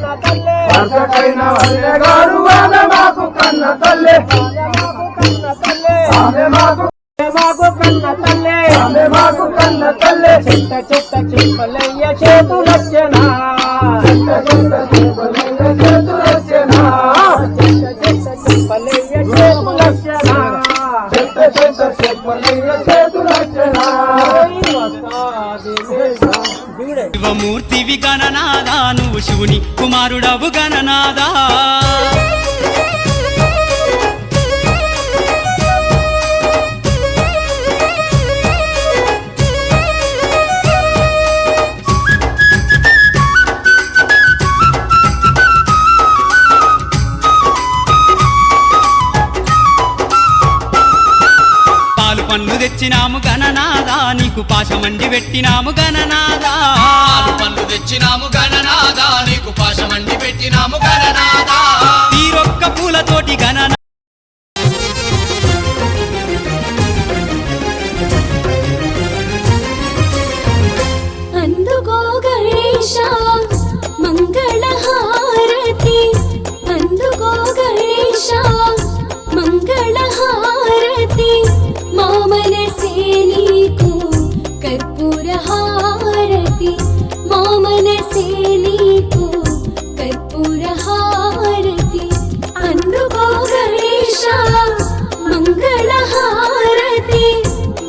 వర్షకైన వల్లెగాడు ఆమె మాకు కన్న తల్లి ఆమె మాకు కన్న తల్లి ఆమె మాకు కన్న తల్లి చెట్ట చెట్ట చిప్పలయ్య చేతులొచ్చెనా చెట్ట చెట్ట చిప్పలయ్య చేతులొచ్చెనా చెట్ట చెట్ట చిప్పలయ్య చేతులొచ్చెనా చెట్ట చెట్ట చిప్పలయ్య చేతులొచ్చెనా శివమూర్తివి గణనాదా నువ్వు శివుని కుమారుడవు గణనాదా పండ్లు తెచ్చినాము గణనాదా నీకు పాశమండి పెట్టినాము గణనాదా పండ్లు తెచ్చినాము గణనాదా నీకు పాశమండి పెట్టినాము గణనాదా తీరొక్క పూలతోటి గణన అందుకో గణేశ మంగళహారతి అందుకో గణేశ మంగళహారతి మా మనసే నీకు కర్పూర హారతి మా మనసే నీకు కర్పూర హారతి అందుకో గణేశ మంగళహారతి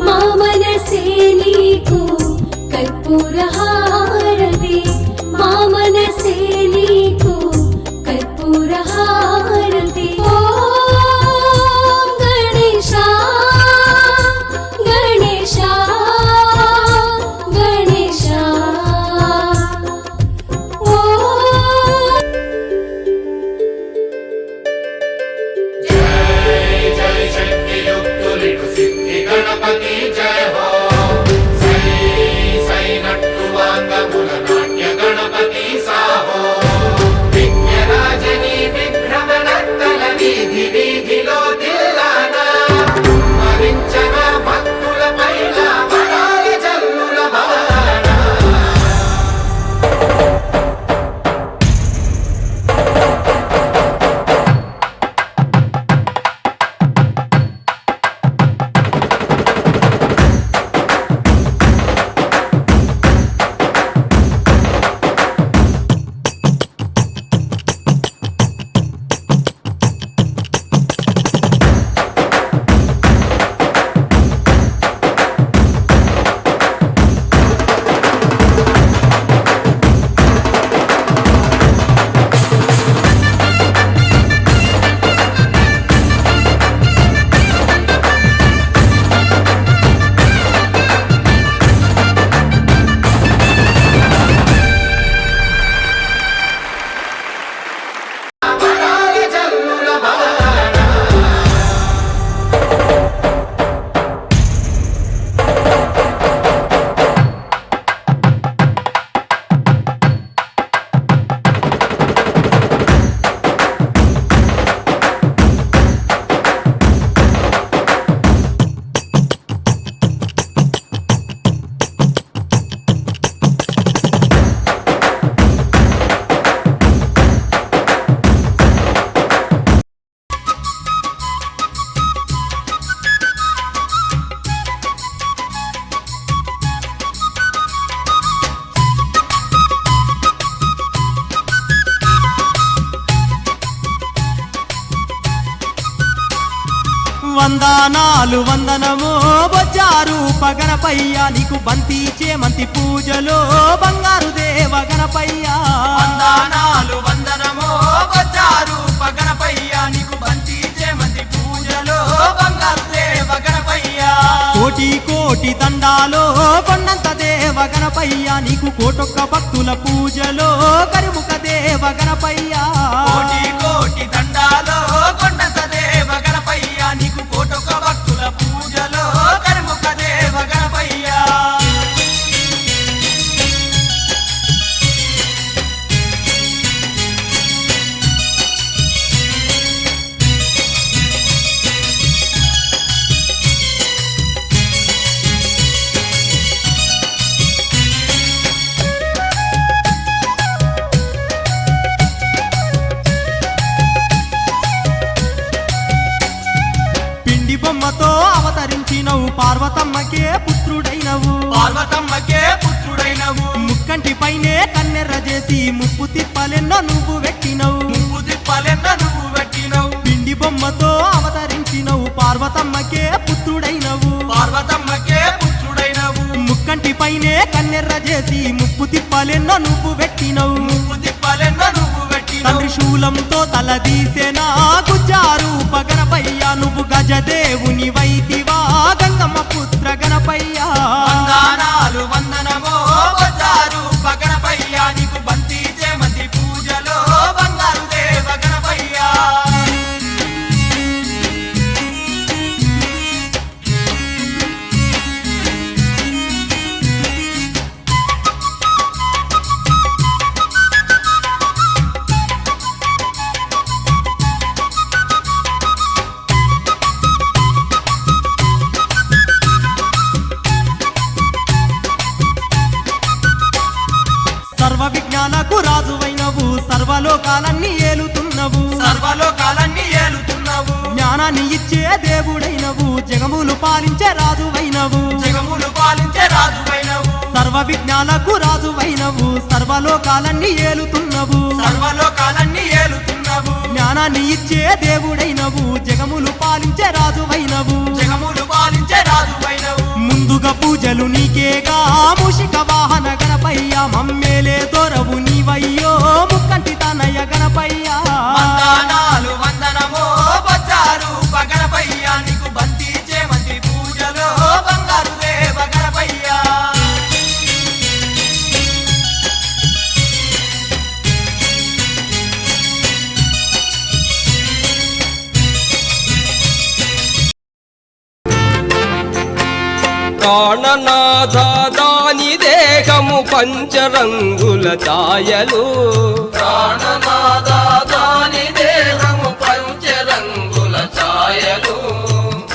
మా మనసే నీకు కర్పూర హారతి మా మనసే నీకు కర్పూర హారతి ఓం గణేశ గణేశ గణేశ ఓం జై శక్తి యుక్తులిటు సిద్ధి గణపతి జయ హో సై నట్టు వాంగముల నాట్య గణపతి సాహో విఘ్నరాజని విభ్రమణత్తల వీధి వీధిలో దిల్లానా మరించన భక్తుల పైన వరాల జల్లుల బాణ వరాల జల్లుల బాణ వందనాలు వందనమో బొజ్జారు పగనపయ్య నీకు బంతి చేమంతి పూజలో బంగారు దేవ గణపయ్య వందనాలు వందనమో బొజ్జారు పగనపయ్య నీకు బంతి చేమంతి పూజలో బంగారు దేవ గణపయ్య కోటి కోటి దండాలో కొండంత దేవ గణపయ్య నీకు కోటొక్క భక్తుల పూజలో కరిముఖ దేవ గణపయ్య కోటి కోటి దండాలో కొండంత దేవ గణపయ్య నీకు కోటొక్క భక్తుల పూజలో కరిముఖ దేవ గణపయ్య పార్వతమ్మకే పుత్రుడైనవు పార్వతమ్మకే పుత్రుడైనవు ముక్కంటి పైనే కన్నెర్ర చేసి ముప్పు తిప్పలెన్నో నువ్వు పెట్టినవు ముప్పు తిప్పలెన్న నువ్వు పెట్టినవు పిండి బొమ్మతో అవతరించినవు పార్వతమ్మకే పుత్రుడైనవు పార్వతమ్మకే పుత్రుడైనవు ముక్కంటి పైనే కన్నెర్ర చేసి ముప్పు తిప్పలెన్నో నువ్వు పెట్టినవు ముప్పు తిప్పలెన్న నువ్వు పెట్టినవు తండ్రి శూలంతో తలదీసెనా గుజ్జారు గణపయ్య నువ్వు గజదేవుని వైతివా గంగమ్మ పుత్ర గణపయ్య వందనాలు వందనమో బజారు గణపయ్య నీకు బంతి చేమంతి పూజలో బంగారు దేవ గణపయ్య సర్వ విజ్ఞానకు రాజువైనవు సర్వలోకాలన్నీ ఏలుతున్నవు సర్వలోకాలన్నీ ఏలుతున్నావు జ్ఞానాన్ని ఇచ్చే దేవుడైనవు జగములు పాలించే రాజువైనవు జగములు పాలించే రాజువైనవు సర్వ విజ్ఞానకు రాజువైనవు సర్వలోకాలన్నీ ఏలుతున్నవు సర్వలోకాలన్నీ ఏలుతున్నావు జ్ఞానాన్ని ఇచ్చే దేవుడైనవు జగములు పాలించే రాజువైనవు జగములు పాలించే రాజువైనవు ముందుగా పూజలు నీకేగా మూషిక వాహన గణపయ్య మమ్మేలే దొరవు నీవయ్యో ముక్కంటి తనయ గణపయ్య వందనాలు వందనమో బజారు గణపయ్య నీకు బంతి చేమంతి పూజలో బంగారు దేవ గణపయ్య ప్రాణనాథ దాని దేహము పంచరంగుల ఛాయలు ప్రాణనాద దాని దేహము పంచరంగుల ఛాయలు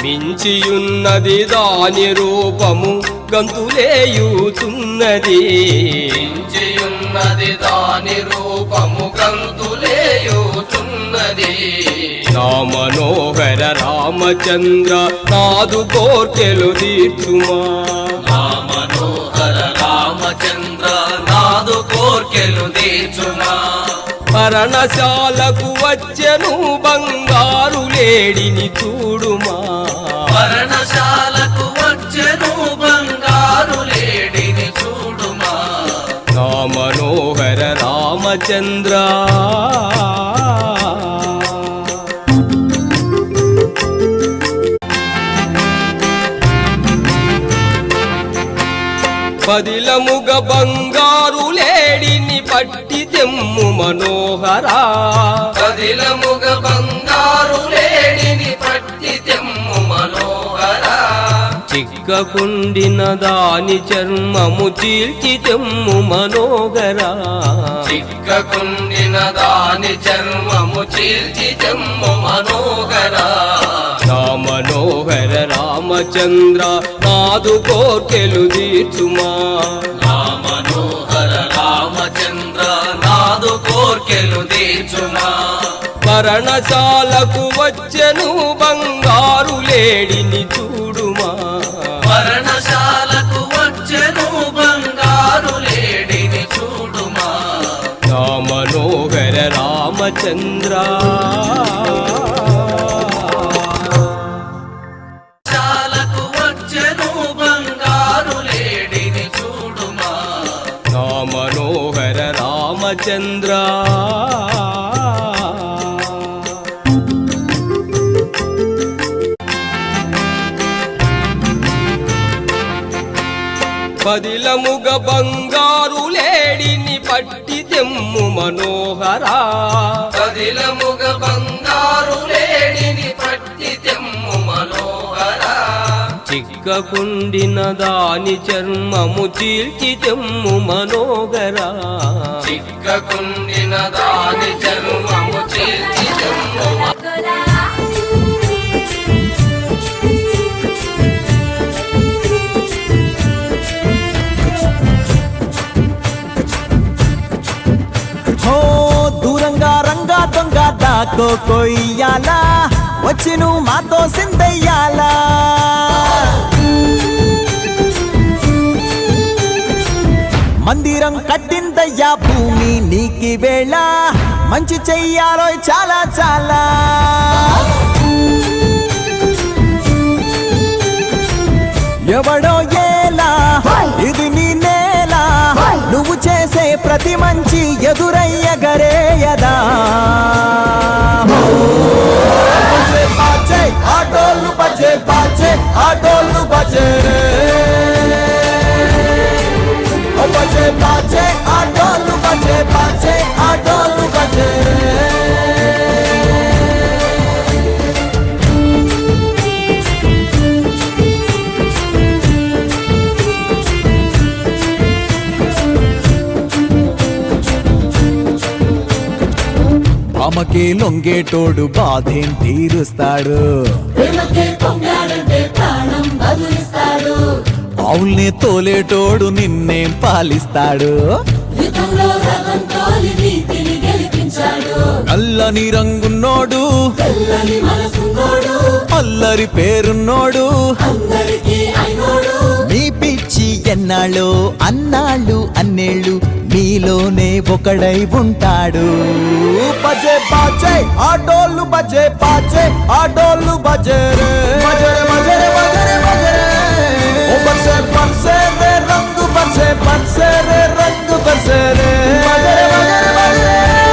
మించియున్నది దాని రూపము గంతులేయుతున్నది మించియున్నది దాని రూపము గంతులేయుచున్నది నా మనోహర రామచంద్ర నాదు కోర్కెలు తీర్చుమా నా మనోహర రామచంద్ర నాదు కోర్కెలు తీర్చుమా పరణశాలకు వచ్చెను బంగారు లేడిని చూడుమా పర్ణశాలకు వచ్చెను బంగారు లేడిని చూడుమా నా మనోహర రామచంద్ర పదిలముగ బంగారు లేడిని పట్టి తెమ్ము మనోహరా పదిలముగ బంగారు లేడిని పట్టి తెమ్ము మనోహర చిక్కకుండిన దాని చర్మము చీల్చి తెమ్ము మనోహరా చిక్కకుండిన దాని చర్మము చీల్చి తెమ్ము మనోహర నా మనోహర రామచంద్ర నాదు కోర్కెలు తీర్చుమా నా మనోహర రామచంద్ర నాదు కోర్కెలు తీర్చుమా పరణశాలకు వచ్చెను బంగారు లేడిని చూడుమా పర్ణశాలకు వచ్చెను బంగారు లేడిని చూడుమా నా మనోహర రామచంద్ర శాలకు వచ్చెను బంగారు లేడిని చూడుమా నా మనోహర రామచంద్ర పదిలముగ బంగారు లేడిని పట్టి తెమ్ము మనోహరా పదిలముగ బంగారు లేడిని పట్టి తెమ్ము మనోహర చిక్కకుండిన దాని చర్మము చీల్చి తెమ్ము మనోహరా చిక్కకుండిన దాని చర్మము చీల్చి తెమ్ము హో దూరంగా రంగా దొంగ దాకో కొయ్యాలా వచ్చి నువ్వు మాతో సిందయ్యాలా మందిరం కట్టిందయ్యా భూమి నీకి వేళ మంచి చెయ్యాలో చాలా చాలా ఎవడో ఏలా ఇది నీ నేల నువ్వు చేసే ప్రతి మంచి ఎదురయ్యగరేయదా ఆటోళ్ళు బజే బాజే ఆటోళ్ళు బజే బజే బాజే ఆటోళ్ళు బజే బాజే ఆటోళ్ళు బజే ఆమెకి లొంగేటోడు బాధేం తీరుస్తాడు ఆవుల్ని తోలేటోడు నిన్నేం పాలిస్తాడు నల్లని రంగున్నోడు అల్లరి పేరున్నోడు మీ పిచ్చి ఎన్నాళ్ళు అన్నాళ్ళు అన్నేళ్ళు మీలోనే ఒకడై ఉంటాడు బజే బాజే ఆటోళ్ళు బజే బాజే ఆటోళ్ళు బజే రే బజరే బజరే బజరే బజరే ఓ బజే బజే రే రంగు బజే బజే రే రంగు బజే రే బజరే బజరే బజరే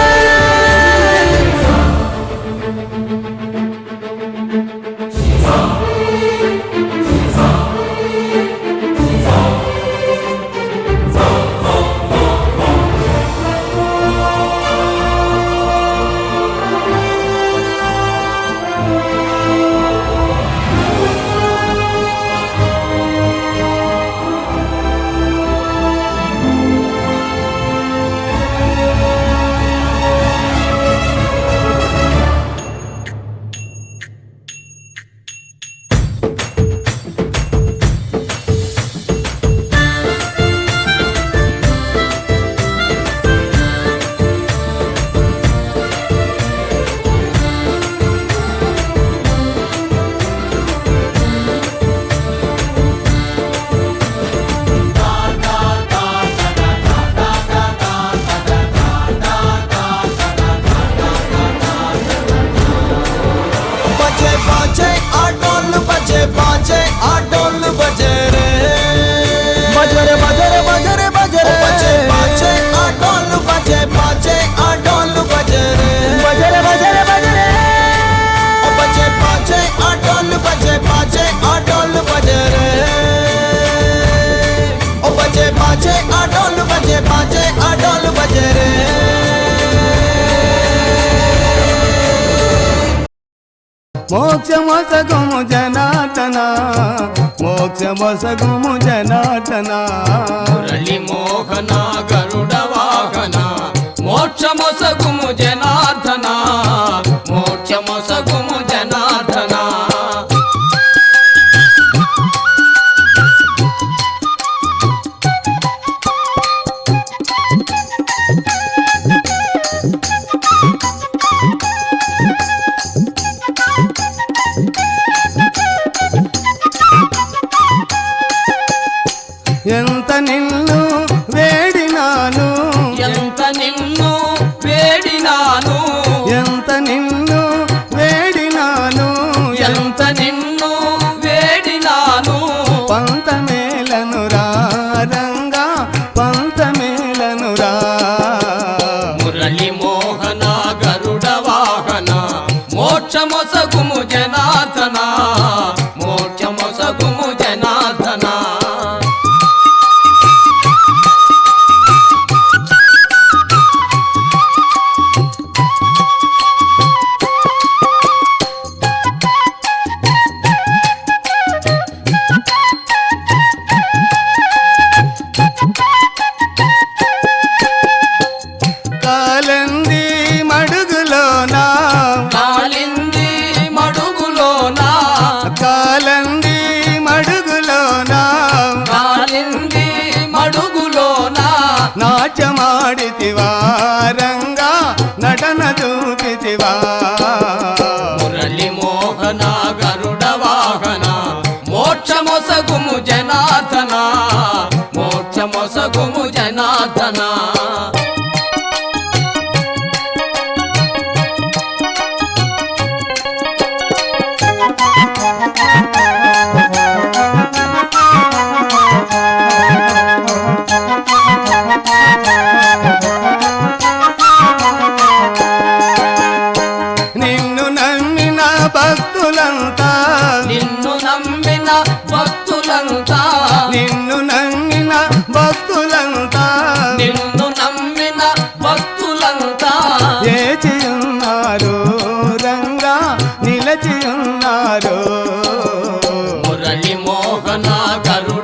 మోక్షమొసగుము జనార్దన మోక్షమొసగుము జనార్దన మురళి మోహన గరుడ వాహన మోక్షమొసగుము జనార్దన మోక్షమొసగుము జనార్దన ఎంత నిన్ను వేడినాను ఎంత నిన్ను వేడినాను ఎంత నిన్ను వేడినాను ఎంత నిన్ను వేడినాను పంతమేలను రంగా పంతమేలను రా మురళి మోహన గరుడ వాహన మోక్షమొసగుము జనార్దన మోక్షమొసగుము జనార్దన కాలంది మడుగులోనా కాలింది మడుగులోనా కాలంది మడుగులోనా కాలింది మడుగులోనా నాట్యమాడితివా రంగా నటన చూపితివా మురళి మోహన గరుడ వాహన మోక్షమొసగుము జనార్దన మోక్షమొసగుము జనార్దన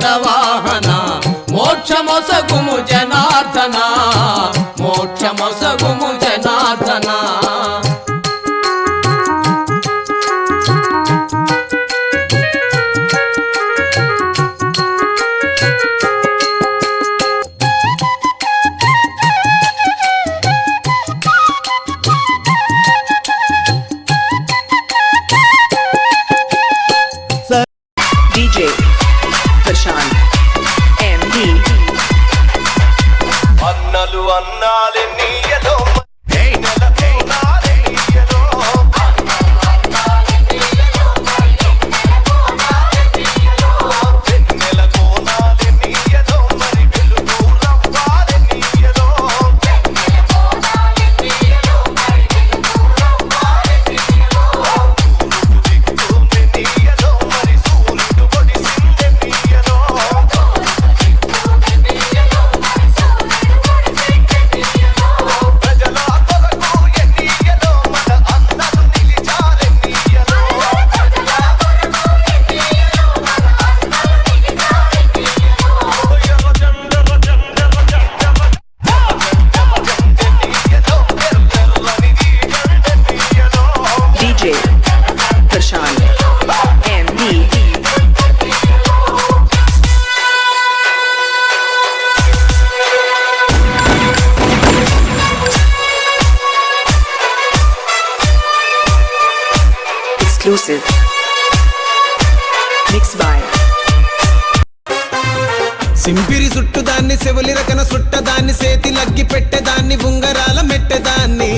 గరుడ వాహన మోక్షమొసగుము Janardhana మోక్షమొసగుము Janardhana DJ Prashant MD అన్నలు అన్నాలే నీయలో DJ Prashant MD Exclusive Mixed by సింపిరి సుట్టుదాన్ని సెవలి రకన సుట్టదాన్ని సేతి లగ్గి పెట్టేదాన్ని ఉంగరాల మెట్టేదాన్ని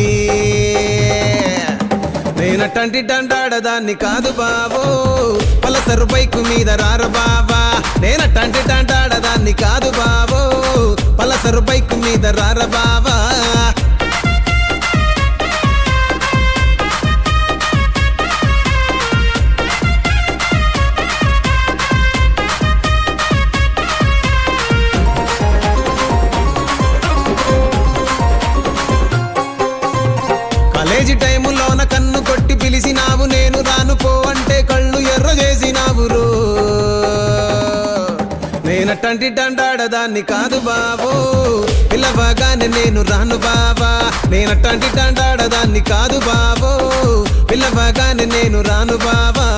నేనటంటి డండాడదాన్ని కాదు బావో పలసరు బైకు మీద రార బావా నేనటంటి డండాడదాన్ని కాదు బావో పలసరు బైకు మీద రార బావా కాలేజీ టైములోన కన్ను కొట్టి పిలిచినావు నేను రాను పో అంటే కళ్ళు ఎర్ర చేసినావు రో నేనటంటి డండాడదాన్ని కాదు బావో పిల్లవగానే నేను రాను బావా నేనటంటి డండాడదాన్ని కాదు బావో పిల్లవగానే నేను రాను బావా